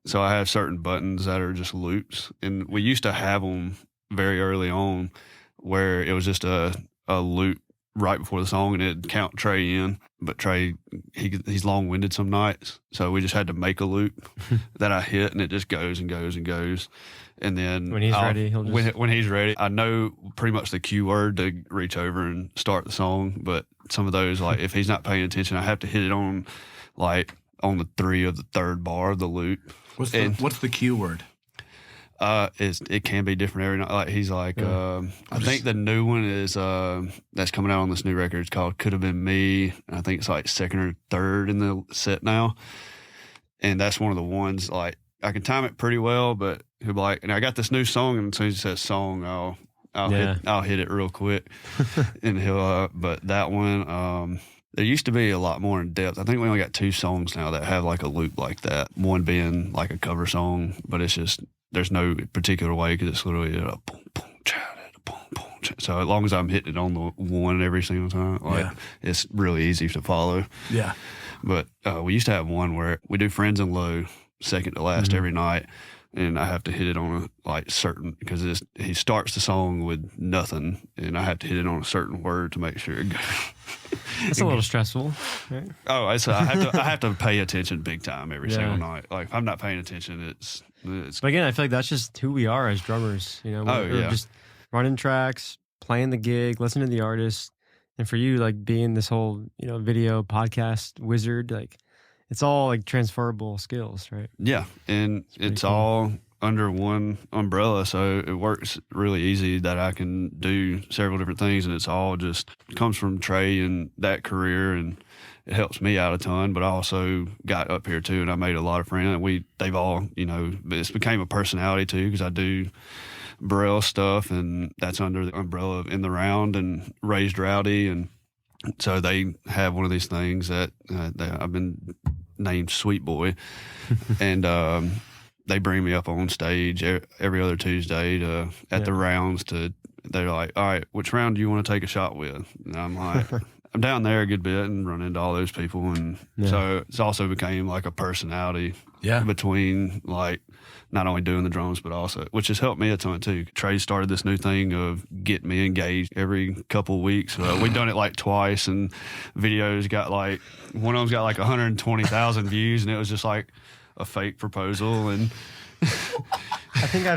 So I have certain buttons that are just loops, and we used to have them very early on where it was just a loop right before the song, and it'd count Trey in. But Trey, he's long-winded some nights, so we just had to make a loop that I hit, and it just goes and goes and goes. And then when he's ready, he'll just... when he's ready, I know pretty much the cue word to reach over and start the song. But some of those, like if he's not paying attention, I have to hit it on the 3 of the 3rd bar of the loop. What's the cue word? It can be different every night. Like he's like, I think the new one is that's coming out on this new record. It's called "Could Have Been Me." And I think it's like 2nd or 3rd in the set now, and that's one of the ones like I can time it pretty well. But he'll be like, and I got this new song, and as soon as he says song, I'll hit it real quick, and he'll. But that one, there used to be a lot more in depth. I think we only got 2 songs now that have like a loop like that. One being like a cover song, but it's just. There's no particular way because it's literally a boom, boom, cha, boom, boom, cha. So as long as I'm hitting it on the one every single time, it's really easy to follow. Yeah. But we used to have one where we do Friends in Low, second to last every night, and I have to hit it on a certain because he starts the song with nothing, and I have to hit it on a certain word to make sure it goes. That's a little stressful, right? Oh, I have to pay attention big time every single night. Like if I'm not paying attention, it's. But again, I feel like that's just who we are as drummers. We're just running tracks, playing the gig, listening to the artist, and for you, like being this whole video podcast wizard, like it's all like transferable skills, right? Yeah, and it's cool. all under one umbrella, so it works really easy that I can do several different things, and it's all just comes from Trey and that career, and it helps me out a ton. But I also got up here too, and I made a lot of friends. They've all, it's became a personality too, because I do Burrell stuff, and that's under the umbrella of In the Round and Raised Rowdy, and so they have one of these things that I've been named Sweet Boy, and they bring me up on stage every other Tuesday at the rounds to. They're like, all right, which round do you want to take a shot with? And I'm like, I'm down there a good bit and run into all those people. And so it's also became like a personality between like not only doing the drums, but also, which has helped me a ton too. Trey started this new thing of getting me engaged every couple of weeks. We've done it like twice, and videos got like, one of them's got like 120,000 views, and it was just like a fake proposal. And I think I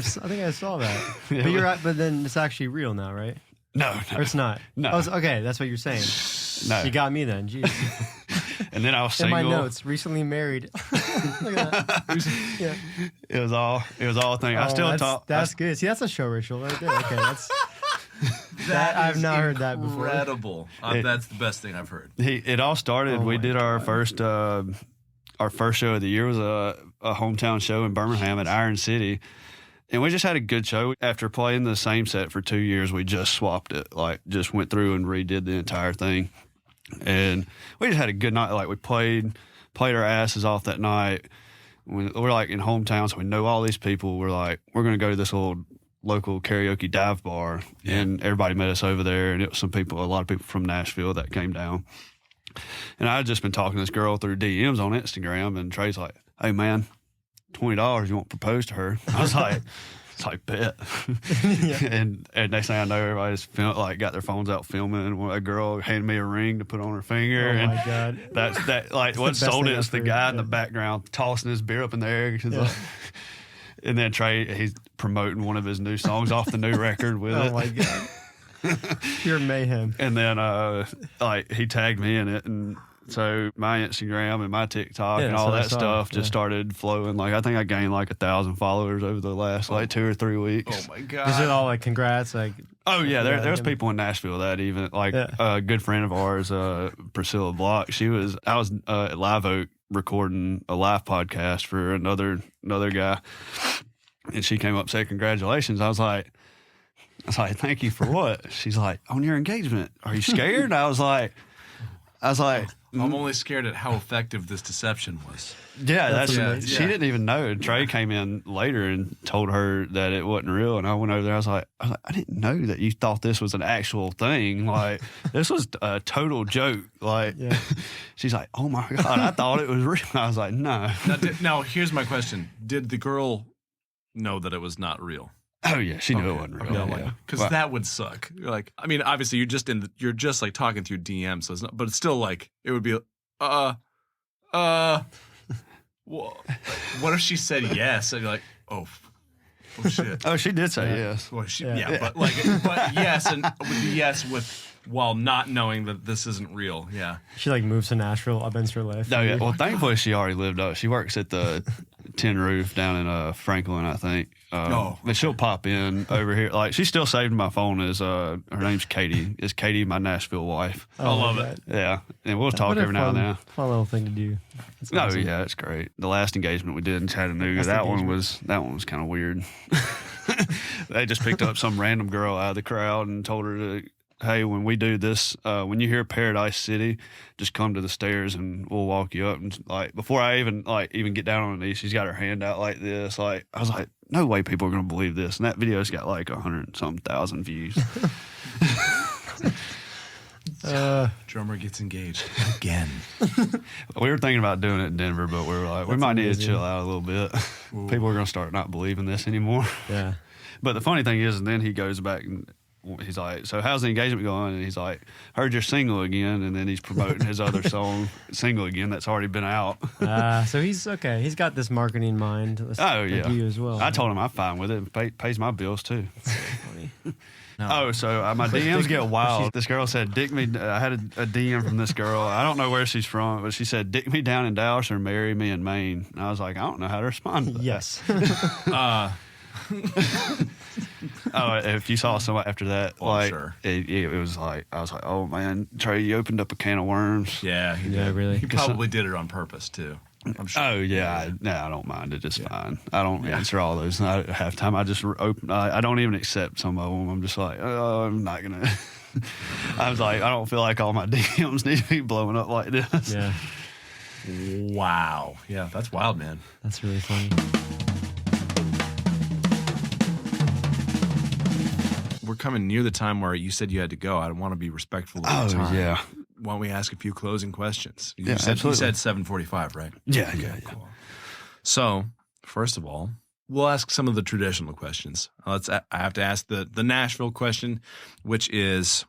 saw that. Yeah, but you're right. But then it's actually real now, right? No. Or it's not. No. Oh, okay, that's what you're saying. No. You got me then. Jeez. And then I was In single. my notes, recently married. Look at that. Yeah. It was all a thing. I still talk. That's good. See, that's a show ritual right there. Okay, that I've not heard that before. Incredible. That's the best thing I've heard. It all started. We did our first show of the year was a hometown show in Birmingham at Iron City. And we just had a good show. After playing the same set for 2 years, we just swapped it. Like, just went through and redid the entire thing. And we just had a good night. Like, we played our asses off that night. We're like in hometown, so we know all these people. We're like, we're going to go to this old local karaoke dive bar. Yeah. And everybody met us over there. And it was a lot of people from Nashville that came down. And I had just been talking to this girl through DMs on Instagram. And Trey's like, hey, man, $20, you won't propose to her? I was like, it's like, bet. And next thing I know, everybody's got their phones out filming, and a girl handed me a ring to put on her finger. Oh my God. That like what sold it is the guy in the background tossing his beer up in the air. Like, and then Trey, he's promoting one of his new songs off the new record with it. Oh my God. Pure mayhem. And then he tagged me in it, and so my Instagram and my TikTok and all that stuff just started flowing. Like, I think I gained like 1,000 followers over the last 2 or 3 weeks. Oh my God. Is it all like congrats? Like, oh yeah, there's people in Nashville that even like a good friend of ours, Priscilla Block. I was at Live Oak recording a live podcast for another guy, and she came up and said congratulations. I was like, thank you for what? She's like, on your engagement. Are you scared? I was like. I'm only scared at how effective this deception was. Yeah, she didn't even know. Trey came in later and told her that it wasn't real, and I went over there. I was like, I didn't know that you thought this was an actual thing. Like, this was a total joke. Like, she's like, oh my God, I thought it was real. I was like, no. Now, here's my question: did the girl know that it was not real? Oh yeah, she knew it wasn't real. Because that would suck. You're like, I mean, obviously you're just like talking through DMs, so but it's still like it would be, what if she said yes? And you're like, oh shit. Oh, she did say yes. Well, but yes, and with the yes while not knowing that this isn't real. Yeah. She like moves to Nashville, upends her life. No, yeah. Well, thankfully she already lived up. She works at the Tin Roof down in Franklin, I think. But she'll pop in over here. Like, she's still saved in my phone as her name's Katie. Is Katie my Nashville wife? I love it. Yeah, and we'll talk every now and then. Fun little thing to do. Awesome. Yeah, it's great. The last engagement we did in Chattanooga, that one was kind of weird. They just picked up some random girl out of the crowd and told her to, hey, when we do this, when you hear Paradise City, just come to the stairs and we'll walk you up. And like, before I even get down on her knees, she's got her hand out like this. Like, I was like, no way people are going to believe this. And that video's got like 100,000 views. Drummer gets engaged again. We were thinking about doing it in Denver, but we were like, we might need to chill out a little bit. Ooh. People are going to start not believing this anymore. Yeah. But the funny thing is, and then he goes back and he's like, so how's the engagement going? And he's like, heard you're single again. And then he's promoting his other song, Single Again, that's already been out. So he's okay. He's got this marketing mind. Oh, yeah. Like you as well. I told him I'm fine with it. Pays my bills, too. That's so funny. No. Oh, so my DMs get wild. This girl said, dick me. I had a DM from this girl. I don't know where she's from, but she said, dick me down in Dallas or marry me in Maine. And I was like, I don't know how to respond to that. Yes. If you saw somebody after that, sure. it was like, I was like, oh man, Trey, you opened up a can of worms. Yeah, he Yeah, did. really. He probably did it on purpose too. I'm sure. Oh yeah, I don't mind it. It's fine. I don't answer all those. Half time I just open. I don't even accept some of them. I'm just like, oh, I'm not gonna. I was like, I don't feel like all my DMs need to be blowing up like this. Yeah, Wow. Yeah, that's wild, man. that's really funny. We're coming near the time where you said you had to go. I want to be respectful of your time. yeah, Why don't we ask a few closing questions? You Yeah, said absolutely. 7:45, right? yeah, Okay, yeah. cool. So, first of all, we'll ask some of the traditional questions. I have to ask the Nashville question, which is,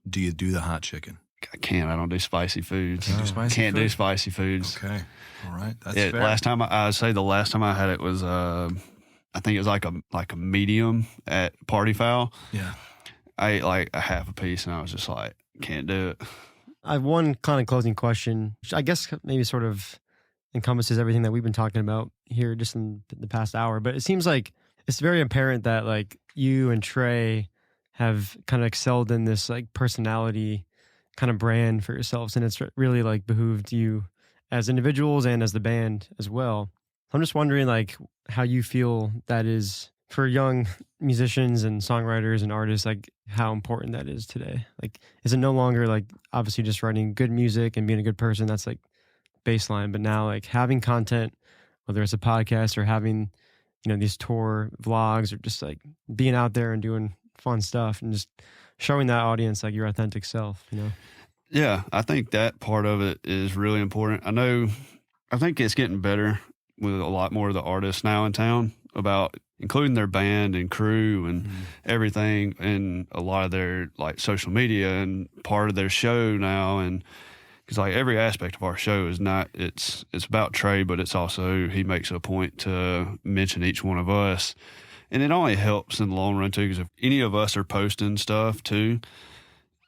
do you do the hot chicken? I can't. I don't do spicy foods. Can't do spicy Can't food? do spicy foods. Okay, all right, that's It, fair. last time I'd say the last time I had it was I think it was like a medium at Party Foul. Yeah, I ate like a half a piece and I was just like, can't do it. I have one kind of closing question, which I guess maybe sort of encompasses everything that we've been talking about here just in the past hour. But it seems like it's very apparent that like you and Trey have kind of excelled in this like personality kind of brand for yourselves, and it's really like behooved you as individuals and as the band as well. I'm just wondering like how you feel that is for young musicians and songwriters and artists, like how important that is today. Like, is it no longer like obviously just writing good music and being a good person? That's like baseline, but now like having content, whether it's a podcast or having, you know, these tour vlogs or just like being out there and doing fun stuff and just showing that audience like your authentic self, you know? Yeah, I think that part of it is really important. I think it's getting better with a lot more of the artists now in town about including their band and crew and everything and a lot of their like social media and part of their show now. And because like every aspect of our show is not, it's about Trey, but it's also, he makes a point to mention each one of us. And it only helps in the long run too, because if any of us are posting stuff too,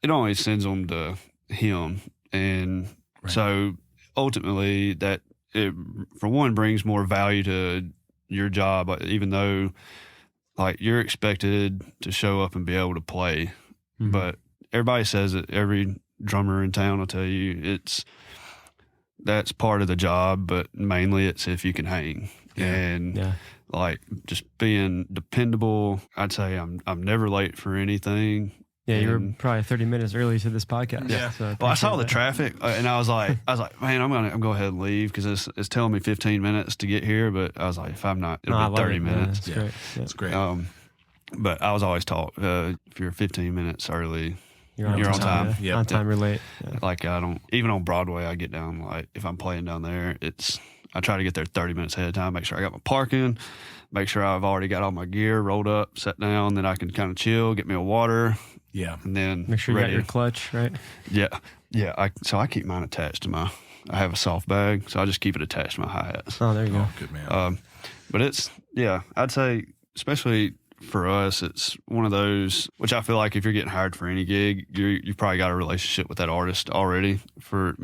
it only sends them to him. And so ultimately that it, for one, brings more value to your job, even though like you're expected to show up and be able to play. But everybody says it, every drummer in town will tell you that's part of the job, but mainly it's if you can hang. And like just being dependable. I'd say I'm never late for anything. Yeah, you were And- probably 30 minutes early to this podcast. Yeah. So Well, I saw appreciate the that. traffic and I was like, man, I'm gonna go ahead and leave because it's telling me 15 minutes to get here, but I was like, if I'm not, No, I it'll be love 30 it. minutes. Yeah, Yeah. great. Yeah. It's great. But I was always taught if you're 15 minutes early, You're on You're on time. time. Yeah. Yep. On time or late. Yeah. like I don't, even on Broadway, I get down, like if I'm playing down there, I try to get there 30 minutes ahead of time, make sure I got my parking, make sure I've already got all my gear rolled up, set down, then I can kind of chill, get me a water, Yeah. and then Make sure you got ready. your clutch, right? Yeah. So I keep mine attached to I have a soft bag, so I just keep it attached to my hi-hats. Oh, there you go. Oh, good man. But I'd say, especially for us, it's one of those, which I feel like if you're getting hired for any gig, you've probably got a relationship with that artist already for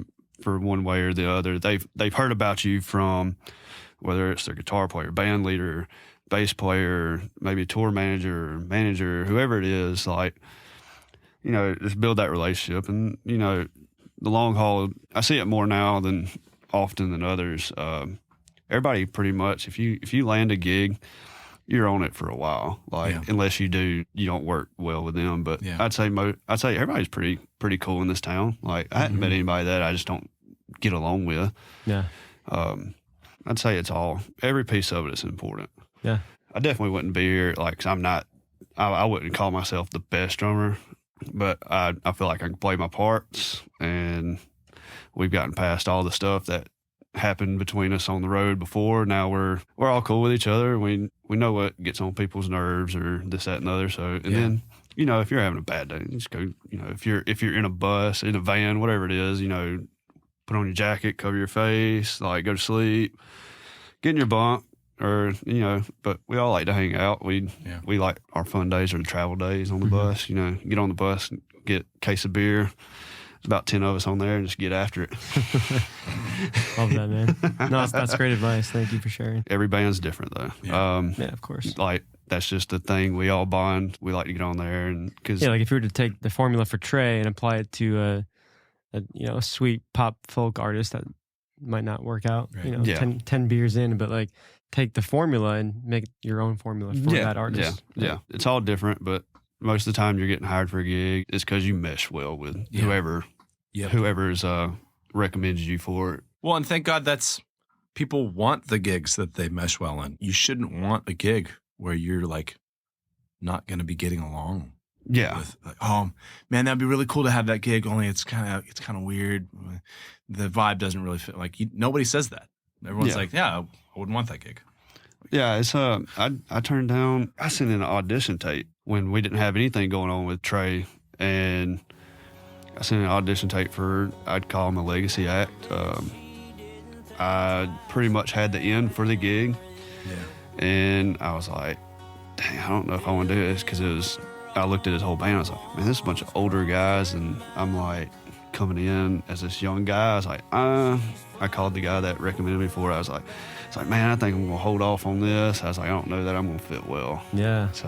one way or the other. They've heard about you from whether it's their guitar player, band leader, bass player, maybe a tour manager, whoever it is, like, you know, just build that relationship. And, you know, the long haul, I see it more now than often than others. Everybody pretty much, if you land a gig, you're on it for a while. Like, unless you don't work well with them. But Yeah. I'd say everybody's pretty cool in this town. Like, I hadn't met anybody that I just don't get along with. Yeah. I'd say every piece of it is important. Yeah. I definitely wouldn't be here, like, 'cause I'm not, I wouldn't call myself the best drummer, but I feel like I can play my parts, and we've gotten past all the stuff that happened between us on the road before. Now we're all cool with each other. We know what gets on people's nerves or this, that, and the other. So, and then, you know, if you're having a bad day, just go, you know, if you're in a bus, in a van, whatever it is, you know, put on your jacket, cover your face, like go to sleep, get in your bunk, or, you know, but we all like to hang out. We like our fun days or the travel days on the bus, you know, get on the bus and get a case of beer. About 10 of us on there and just get after it. Love that, man. No, that's great advice. Thank you for sharing. Every band's different though. Yeah, of course. Like that's just the thing. We all bond. We like to get on there and because Yeah, like if you were to take the formula for Trey and apply it to a sweet pop folk artist, that might not work out. Right. You know, Yeah. 10 beers in, but like take the formula and make your own formula for that artist. Yeah. It's all different, but most of the time you're getting hired for a gig, it's because you mesh well with Yeah. whoever's recommended you for it. Well, and thank God people want the gigs that they mesh well in. You shouldn't want a gig where you're like not going to be getting along Yeah. with. Like, oh man, that'd be really cool to have that gig. Only it's kind of weird. The vibe doesn't really fit. Like nobody says that. Everyone's Yeah. like, yeah, I wouldn't want that gig. Yeah, it's I turned down. I sent in an audition tape when we didn't have anything going on with Trey, and I sent in an audition tape for I'd call him a legacy act. I pretty much had the end for the gig, and I was like, dang, I don't know if I want to do this because I looked at his whole band. I was like, man, this is a bunch of older guys, and I'm like coming in as this young guy. I was like, I called the guy that recommended me for it. I was like, it's like, man, I think I'm gonna hold off on this. I was like, I don't know that I'm gonna fit well. Yeah. So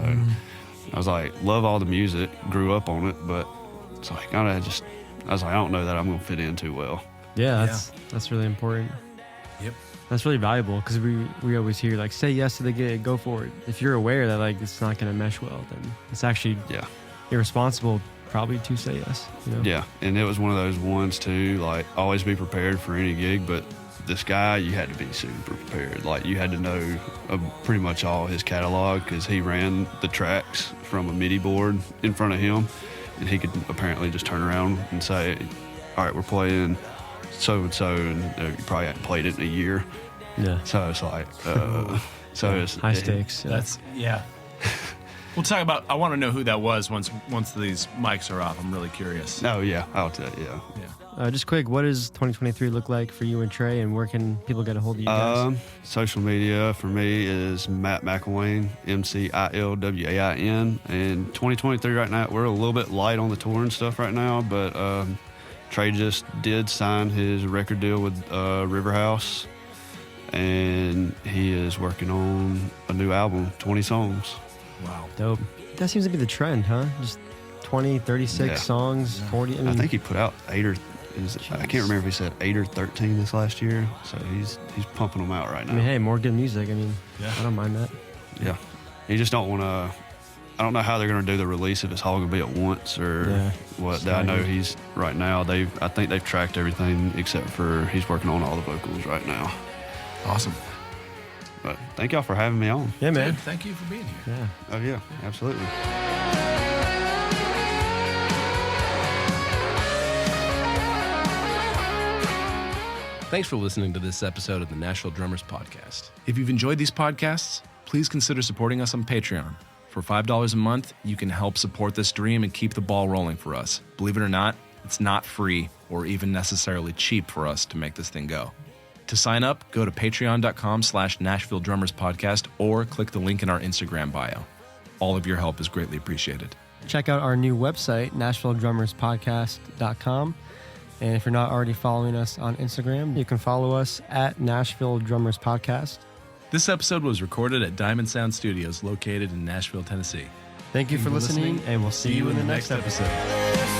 I was like, love all the music, grew up on it, but it's like I was like, I don't know that I'm gonna fit in too well. Yeah, that's really important. Yep. That's really valuable because we always hear like, say yes to the gig, go for it. If you're aware that like it's not going to mesh well, then it's actually irresponsible probably to say yes. You know? Yeah, and it was one of those ones too, like always be prepared for any gig, but this guy, you had to be super prepared. Like you had to know pretty much all his catalog because he ran the tracks from a MIDI board in front of him, and he could apparently just turn around and say, all right, we're playing so-and-so, and you probably hadn't played it in a year. Yeah. So it's like, it's high stakes. Yeah. We'll talk about. I want to know who that was once these mics are off. I'm really curious. Oh yeah, I'll tell you. Yeah. Just quick, what does 2023 look like for you and Trey, and where can people get a hold of you guys? Social media for me is Matt Mcilwain, McIlwain, and 2023 right now we're a little bit light on the tour and stuff right now, but Trey just did sign his record deal with River House, and he is working on a new album, 20 songs. Wow. Dope. That seems to be the trend, huh? Just 20, 36 songs, 40. I mean, I think he put out 8 or I can't remember if he said 8 or 13 this last year. So he's pumping them out right now. I mean, hey, more good music. I mean, Yeah. I don't mind that. Yeah. He just don't want to. I don't know how they're going to do the release, if it's all going to be at once or what. I know he's right now. I think they've tracked everything except for he's working on all the vocals right now. Awesome. But thank y'all for having me on. Yeah, man. Dude, thank you for being here. Yeah. Oh yeah, absolutely. Thanks for listening to this episode of the Nashville Drummers Podcast. If you've enjoyed these podcasts, please consider supporting us on Patreon. For $5 a month, you can help support this dream and keep the ball rolling for us. Believe it or not, it's not free or even necessarily cheap for us to make this thing go. To sign up, go to patreon.com/Nashville Drummers Podcast or click the link in our Instagram bio. All of your help is greatly appreciated. Check out our new website, NashvilleDrummersPodcast.com. And if you're not already following us on Instagram, you can follow us at Nashville Drummers Podcast. This episode was recorded at Diamond Sound Studios located in Nashville, Tennessee. Thank you for listening, and we'll see you in the next episode.